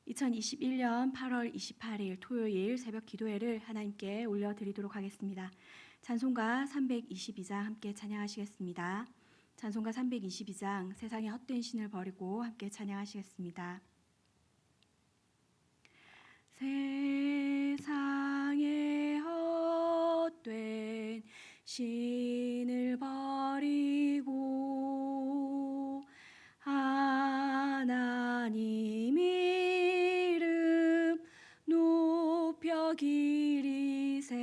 2021년 8월 28일 토요일 새벽 기도회를 하나님께 올려드리도록 하겠습니다. 찬송가 322장 함께 찬양하시겠습니다. 찬송가 322장 세상의 헛된 신을 버리고 함께 찬양하시겠습니다. 세상의 헛된 신을 버리고 하나님 이름 높여 기리세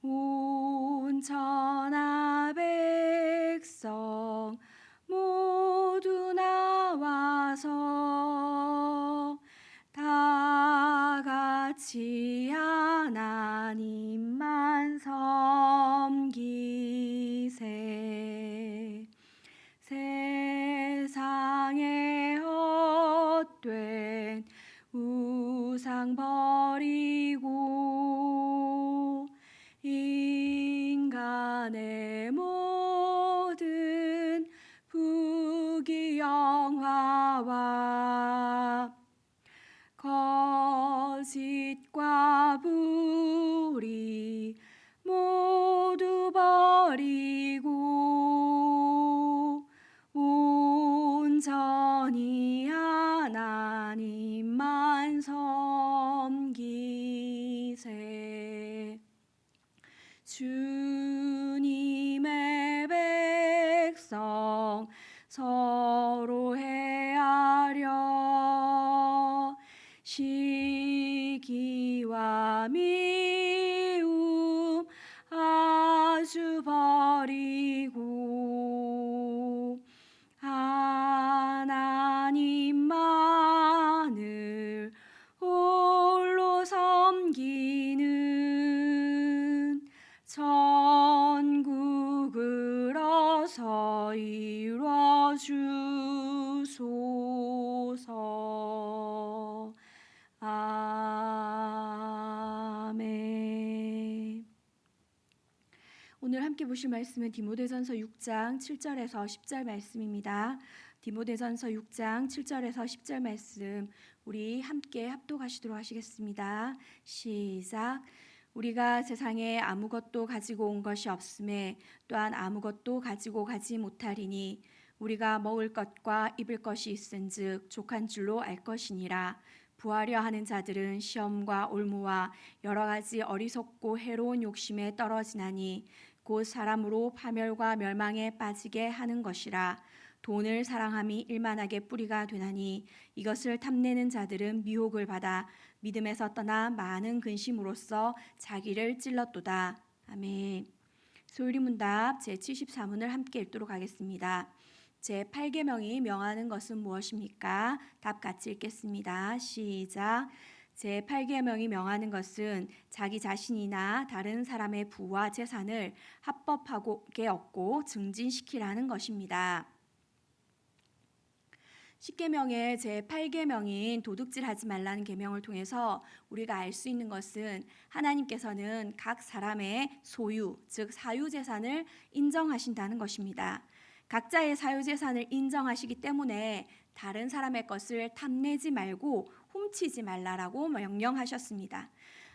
온 천하 백성 모두 나와서 다 같이 하나님만 섬기세 세상의 헛된 우상 버리고 인간의 모든 부귀영화와 거짓과 불의 모두 버리고 온전히 하나님만 섬기세 주님의 백성 서로 헤아려 시기와 미움 아주 버리고 하나님만을 홀로 섬기는 천국을 어서 이루어 주소서. 아멘. 오늘 함께 보실 말씀은 디모데전서 6장 7절에서 10절 말씀입니다. 디모데전서 6장 7절에서 10절 말씀 우리 함께 합독하시도록 하시겠습니다. 시작. 우리가 세상에 아무것도 가지고 온 것이 없음에 또한 아무것도 가지고 가지 못하리니 우리가 먹을 것과 입을 것이 있은즉 족한 줄로 알 것이니라. 부하려 하는 자들은 시험과 올무와 여러 가지 어리석고 해로운 욕심에 떨어지나니 곧 사람으로 파멸과 멸망에 빠지게 하는 것이라. 돈을 사랑함이 일만하게 뿌리가 되나니 이것을 탐내는 자들은 미혹을 받아 믿음에서 떠나 많은 근심으로써 자기를 찔렀도다. 아멘. 소율이 문답 제74문을 함께 읽도록 하겠습니다. 제8계명이 명하는 것은 무엇입니까? 답 같이 읽겠습니다. 시작. 제8계명이 명하는 것은 자기 자신이나 다른 사람의 부와 재산을 합법하게 얻고 증진시키라는 것입니다. 10계명의 제8계명인 도둑질하지 말라는 계명을 통해서 우리가 알 수 있는 것은 하나님께서는 각 사람의 소유, 즉 사유재산을 인정하신다는 것입니다. 각자의 사유재산을 인정하시기 때문에 다른 사람의 것을 탐내지 말고 훔치지 말라라고 명령하셨습니다.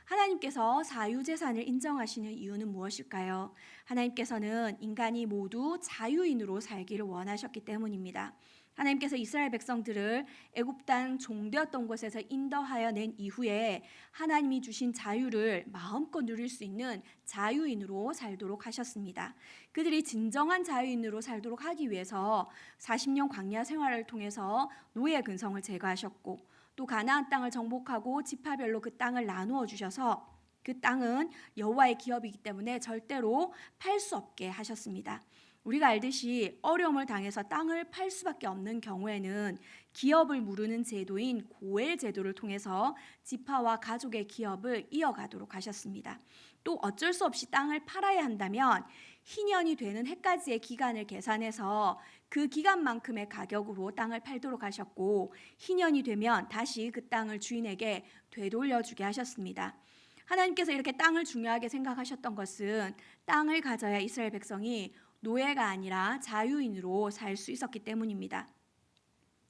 하나님께서 사유재산을 인정하시는 이유는 무엇일까요? 하나님께서는 인간이 모두 자유인으로 살기를 원하셨기 때문입니다. 하나님께서 이스라엘 백성들을 애굽 땅 종되었던 곳에서 인도하여 낸 이후에 하나님이 주신 자유를 마음껏 누릴 수 있는 자유인으로 살도록 하셨습니다. 그들이 진정한 자유인으로 살도록 하기 위해서 40년 광야 생활을 통해서 노예 근성을 제거하셨고 또 가나안 땅을 정복하고 지파별로 그 땅을 나누어 주셔서 그 땅은 여호와의 기업이기 때문에 절대로 팔 수 없게 하셨습니다. 우리가 알듯이 어려움을 당해서 땅을 팔 수밖에 없는 경우에는 기업을 무르는 제도인 고엘 제도를 통해서 지파와 가족의 기업을 이어가도록 하셨습니다. 또 어쩔 수 없이 땅을 팔아야 한다면 희년이 되는 해까지의 기간을 계산해서 그 기간만큼의 가격으로 땅을 팔도록 하셨고 희년이 되면 다시 그 땅을 주인에게 되돌려주게 하셨습니다. 하나님께서 이렇게 땅을 중요하게 생각하셨던 것은 땅을 가져야 이스라엘 백성이 노예가 아니라 자유인으로 살 수 있었기 때문입니다.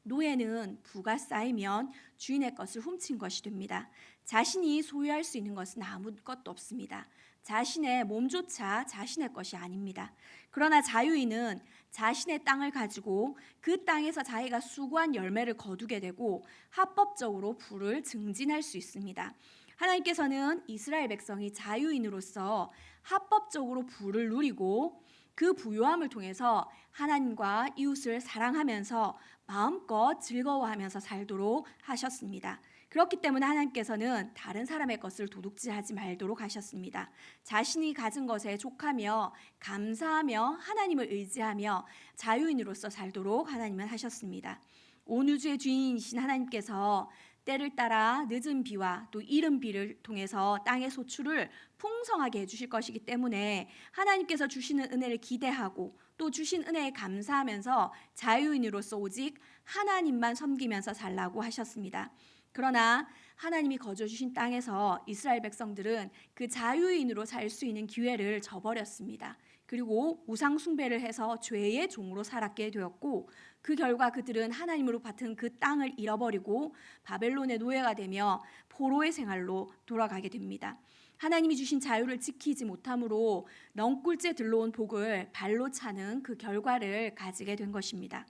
노예는 부가 쌓이면 주인의 것을 훔친 것이 됩니다. 자신이 소유할 수 있는 것은 아무것도 없습니다. 자신의 몸조차 자신의 것이 아닙니다. 그러나 자유인은 자신의 땅을 가지고 그 땅에서 자기가 수고한 열매를 거두게 되고 합법적으로 부를 증진할 수 있습니다. 하나님께서는 이스라엘 백성이 자유인으로서 합법적으로 부를 누리고 그 부요함을 통해서 하나님과 이웃을 사랑하면서 마음껏 즐거워하면서 살도록 하셨습니다. 그렇기 때문에 하나님께서는 다른 사람의 것을 도둑질하지 말도록 하셨습니다. 자신이 가진 것에 족하며 감사하며 하나님을 의지하며 자유인으로서 살도록 하나님은 하셨습니다. 온 우주의 주인이신 하나님께서 때를 따라 늦은 비와 또 이른 비를 통해서 땅의 소출을 풍성하게 해주실 것이기 때문에 하나님께서 주시는 은혜를 기대하고 또 주신 은혜에 감사하면서 자유인으로서 오직 하나님만 섬기면서 살라고 하셨습니다. 그러나 하나님이 거저 주신 땅에서 이스라엘 백성들은 그 자유인으로 살 수 있는 기회를 저버렸습니다. 그리고 우상 숭배를 해서 죄의 종으로 살았게 되었고 그 결과 그들은 하나님으로 받은 그 땅을 잃어버리고 바벨론의 노예가 되며 포로의 생활로 돌아가게 됩니다. 하나님이 주신 자유를 지키지 못함으로 넝굴째 들러온 복을 발로 차는 그 결과를 가지게 된 것입니다.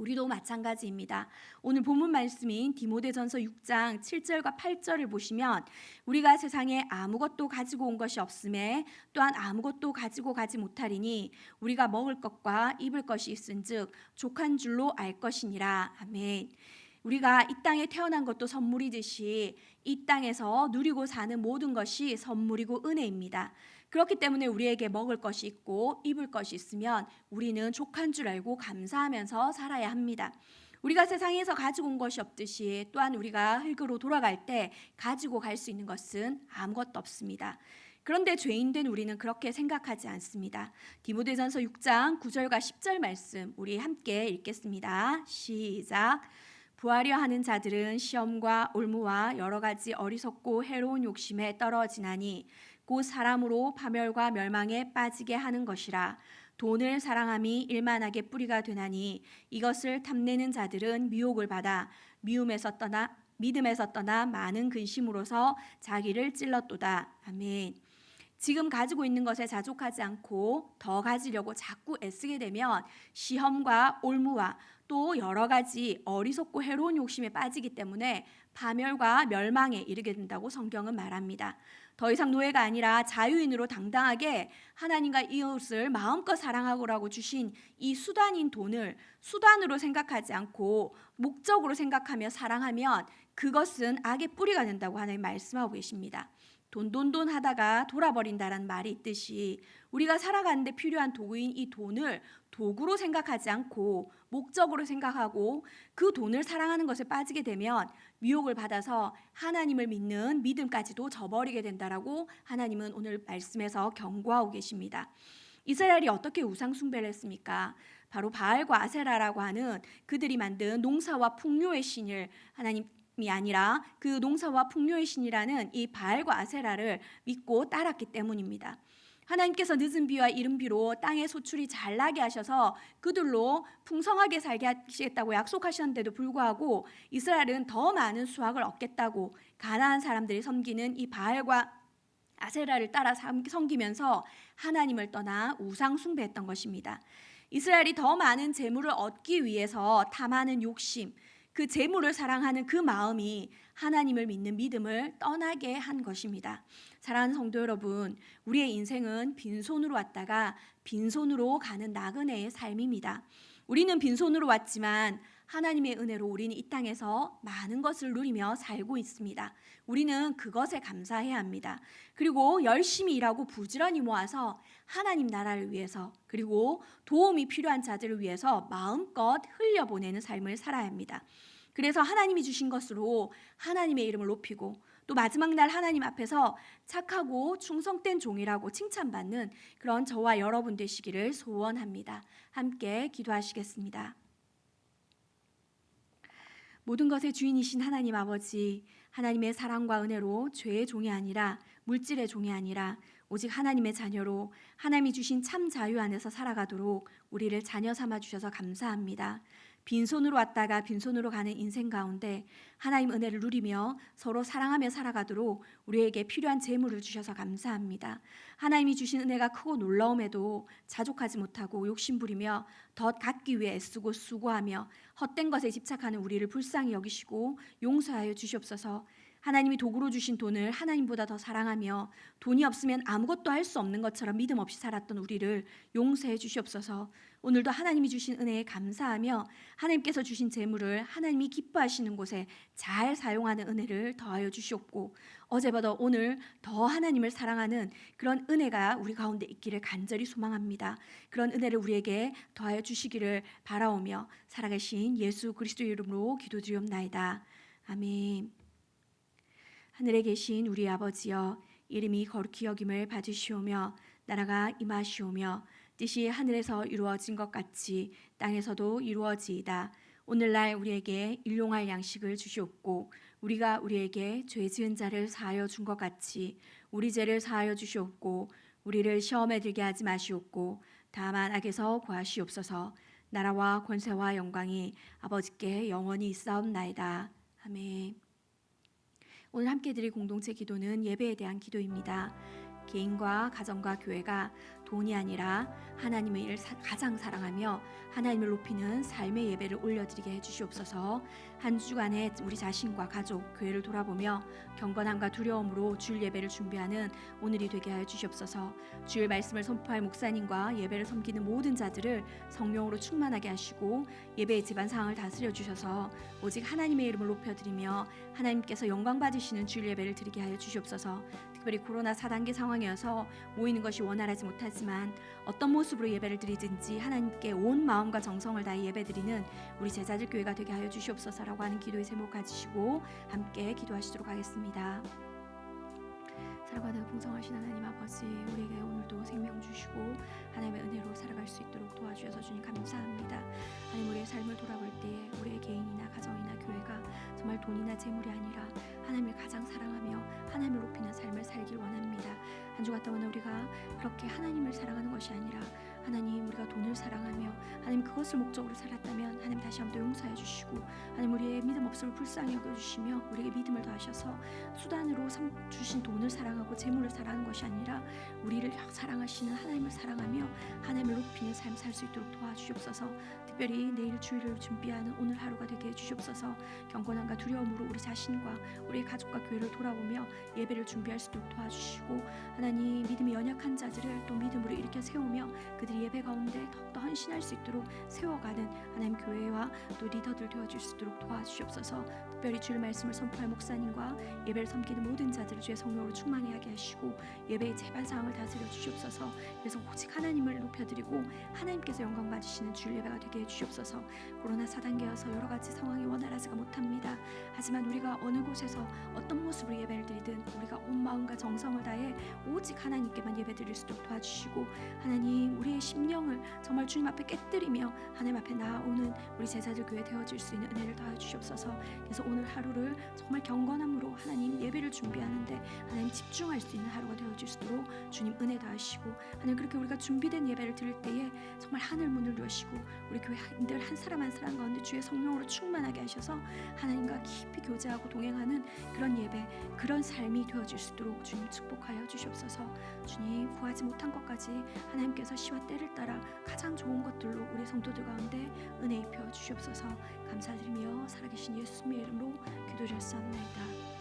우리도 마찬가지입니다. 오늘 본문 말씀인 디모데전서 6장 7절과 8절을 보시면 우리가 세상에 아무것도 가지고 온 것이 없음에 또한 아무것도 가지고 가지 못하리니 우리가 먹을 것과 입을 것이 있은즉 족한 줄로 알 것이니라. 아멘. 우리가 이 땅에 태어난 것도 선물이듯이 이 땅에서 누리고 사는 모든 것이 선물이고 은혜입니다. 그렇기 때문에 우리에게 먹을 것이 있고 입을 것이 있으면 우리는 족한 줄 알고 감사하면서 살아야 합니다. 우리가 세상에서 가지고 온 것이 없듯이 또한 우리가 흙으로 돌아갈 때 가지고 갈 수 있는 것은 아무것도 없습니다. 그런데 죄인된 우리는 그렇게 생각하지 않습니다. 디모데전서 6장 9절과 10절 말씀 우리 함께 읽겠습니다. 시작. 부하려 하는 자들은 시험과 올무와 여러 가지 어리석고 해로운 욕심에 떨어지나니 곧 사람으로 파멸과 멸망에 빠지게 하는 것이라. 돈을 사랑함이 일만하게 뿌리가 되나니 이것을 탐내는 자들은 미혹을 받아 믿음에서 떠나 많은 근심으로서 자기를 찔렀도다. 아멘. 지금 가지고 있는 것에 자족하지 않고 더 가지려고 자꾸 애쓰게 되면 시험과 올무와 또 여러 가지 어리석고 해로운 욕심에 빠지기 때문에 파멸과 멸망에 이르게 된다고 성경은 말합니다. 더 이상 노예가 아니라 자유인으로 당당하게 하나님과 이웃을 마음껏 사랑하고라고 주신 이 수단인 돈을 수단으로 생각하지 않고 목적으로 생각하며 사랑하면 그것은 악의 뿌리가 된다고 하나님 말씀하고 계십니다. 돈 하다가 돌아버린다라는 말이 있듯이 우리가 살아가는데 필요한 도구인 이 돈을 도구로 생각하지 않고 목적으로 생각하고 그 돈을 사랑하는 것에 빠지게 되면 미혹을 받아서 하나님을 믿는 믿음까지도 저버리게 된다라고 하나님은 오늘 말씀에서 경고하고 계십니다. 이스라엘이 어떻게 우상 숭배를 했습니까? 바로 바알과 아세라라고 하는 그들이 만든 농사와 풍요의 신을 하나님이 아니라 그 농사와 풍요의 신이라는 이 바알과 아세라를 믿고 따랐기 때문입니다. 하나님께서 늦은 비와 이른 비로 땅의 소출이 잘 나게 하셔서 그들로 풍성하게 살게 하시겠다고 약속하셨는데도 불구하고 이스라엘은 더 많은 수확을 얻겠다고 가나안 사람들이 섬기는 이 바알과 아세라를 따라 섬기면서 하나님을 떠나 우상 숭배했던 것입니다. 이스라엘이 더 많은 재물을 얻기 위해서 탐하는 욕심, 그 재물을 사랑하는 그 마음이 하나님을 믿는 믿음을 떠나게 한 것입니다. 사랑하는 성도 여러분, 우리의 인생은 빈손으로 왔다가 빈손으로 가는 나그네의 삶입니다. 우리는 빈손으로 왔지만 하나님의 은혜로 우리는 이 땅에서 많은 것을 누리며 살고 있습니다. 우리는 그것에 감사해야 합니다. 그리고 열심히 일하고 부지런히 모아서 하나님 나라를 위해서 그리고 도움이 필요한 자들을 위해서 마음껏 흘려보내는 삶을 살아야 합니다. 그래서 하나님이 주신 것으로 하나님의 이름을 높이고 또 마지막 날 하나님 앞에서 착하고 충성된 종이라고 칭찬받는 그런 저와 여러분 되시기를 소원합니다. 함께 기도하시겠습니다. 모든 것의 주인이신 하나님 아버지, 하나님의 사랑과 은혜로 죄의 종이 아니라 물질의 종이 아니라 오직 하나님의 자녀로 하나님이 주신 참 자유 안에서 살아가도록 우리를 자녀 삼아 주셔서 감사합니다. 빈손으로 왔다가 빈손으로 가는 인생 가운데 하나님 은혜를 누리며 서로 사랑하며 살아가도록 우리에게 필요한 재물을 주셔서 감사합니다. 하나님이 주신 은혜가 크고 놀라움에도 자족하지 못하고 욕심부리며 더 갖기 위해 애쓰고 수고하며 헛된 것에 집착하는 우리를 불쌍히 여기시고 용서하여 주시옵소서. 하나님이 도구로 주신 돈을 하나님보다 더 사랑하며 돈이 없으면 아무것도 할 수 없는 것처럼 믿음 없이 살았던 우리를 용서해 주시옵소서. 오늘도 하나님이 주신 은혜에 감사하며 하나님께서 주신 재물을 하나님이 기뻐하시는 곳에 잘 사용하는 은혜를 더하여 주시옵고 어제보다 오늘 더 하나님을 사랑하는 그런 은혜가 우리 가운데 있기를 간절히 소망합니다. 그런 은혜를 우리에게 더하여 주시기를 바라오며 살아계신 예수 그리스도의 이름으로 기도드리옵나이다. 아멘. 하늘에 계신 우리 아버지여, 이름이 거룩히 여김을 받으시오며 나라가 임하시오며 뜻이 하늘에서 이루어진 것 같이 땅에서도 이루어지이다. 오늘날 우리에게 일용할 양식을 주시옵고 우리가 우리에게 죄 지은 자를 사하여 준 것 같이 우리 죄를 사하여 주시옵고 우리를 시험에 들게 하지 마시옵고 다만 악에서 구하시옵소서. 나라와 권세와 영광이 아버지께 영원히 있사옵나이다. 아멘. 오늘 함께 드릴 공동체 기도는 예배에 대한 기도입니다. 개인과 가정과 교회가 돈이 아니라 하나님을 가장 사랑하며 하나님을 높이는 삶의 예배를 올려드리게 해주시옵소서. 한 주간에 우리 자신과 가족, 교회를 돌아보며 경건함과 두려움으로 주일 예배를 준비하는 오늘이 되게 하여 주시옵소서. 주일 말씀을 선포할 목사님과 예배를 섬기는 모든 자들을 성령으로 충만하게 하시고 예배의 집안 상황을 다스려 주셔서 오직 하나님의 이름을 높여드리며 하나님께서 영광 받으시는 주일 예배를 드리게 하여 주시옵소서. 특별히 코로나 4단계 상황이어서 모이는 것이 원활하지 못하지만 어떤 모습으로 예배를 드리든지 하나님께 온 마음과 정성을 다해 예배드리는 우리 제자들 교회가 되게 하여 주시옵소서라고 하는 기도의 제목 가지시고 함께 기도하시도록 하겠습니다. 사랑하는 풍성하신 하나님 아버지, 우리에게 오늘도 생명 주시고 하나님의 은혜로 살아갈 수 있도록 도와주셔서 주님 감사합니다. 하나님, 우리의 삶을 돌아볼 때에 우리의 개인이나 가정이나 교회가 정말 돈이나 재물이 아니라 하나님을 가장 사랑하며 하나님을 높이는 삶을 살길 원합니다. 한 주 갔다 오나 우리가 그렇게 하나님을 사랑하는 것이 아니라 하나님, 우리가 돈을 사랑하며 하나님 그것을 목적으로 살았다면 하나님 다시 한번 용서해 주시고 하나님 우리의 믿음 없음을 불쌍히 여겨주시며 우리에게 믿음을 더하셔서 수단으로 주신 돈을 사랑하고 재물을 사랑하는 것이 아니라 우리를 사랑하시는 하나님을 사랑하며 하나님을 높이는 삶 살 수 있도록 도와주시옵소서. 특별히 내일 주일을 준비하는 오늘 하루가 되게 해주시옵소서. 경건함과 두려움으로 우리 자신과 우리의 가족과 교회를 돌아보며 예배를 준비할 수 있도록 도와주시고 하나님, 믿음이 연약한 자들을 또 믿음으로 일으켜 세우며 그들이 예배 가운데 더욱더 헌신할 수 있도록 세워가는 하나님 교회와 또 리더들 되어줄 수 있도록 도와주시옵소서. 특별히 주일 말씀을 선포할 목사님과 예배를 섬기는 모든 자들을 주의 성령으로 충만히 하게 하시고 예배의 재반 사항을 다스려 주시옵소서. 그래서 오직 하나님을 높여드리고 하나님께서 영광 받으시는 주일 예배가 되게 해주시옵소서. 코로나 4단계여서 여러 가지 상황이 원활하지가 못합니다. 하지만 우리가 어느 곳에서 어떤 모습으로 예배를 드리든 우리가 온 마음과 정성을 다해 오직 하나님께만 예배드릴 수 있도록 도와주시고 하나님, 우리의 심령을 정말 주님 앞에 깨뜨리며 하나님 앞에 나아오는 우리 제자들 교회 되어질 수 있는 은혜를 더하여 주시옵소서. 그래서 오늘 하루를 정말 경건함으로 하나님 예배를 준비하는데 하나님 집중할 수 있는 하루가 되어질 수 있도록 주님 은혜 더하시고 하나님, 그렇게 우리가 준비된 예배를 드릴 때에 정말 하늘 문을 여시고 우리 교회인들 한 사람 한 사람 가운데 주의 성령으로 충만하게 하셔서 하나님과 깊이 교제하고 동행하는 그런 예배, 그런 삶이 되어질 수 있도록 주님 축복하여 주시옵소서. 주님, 구하지 못한 것까지 하나님께서 시와 때를 따라 가장 좋은 것들로 우리 성도들 가운데 은혜 입혀 주시옵소서. 감사드리며 살아계신 예수님의 이름으로 기도드렸사옵나이다.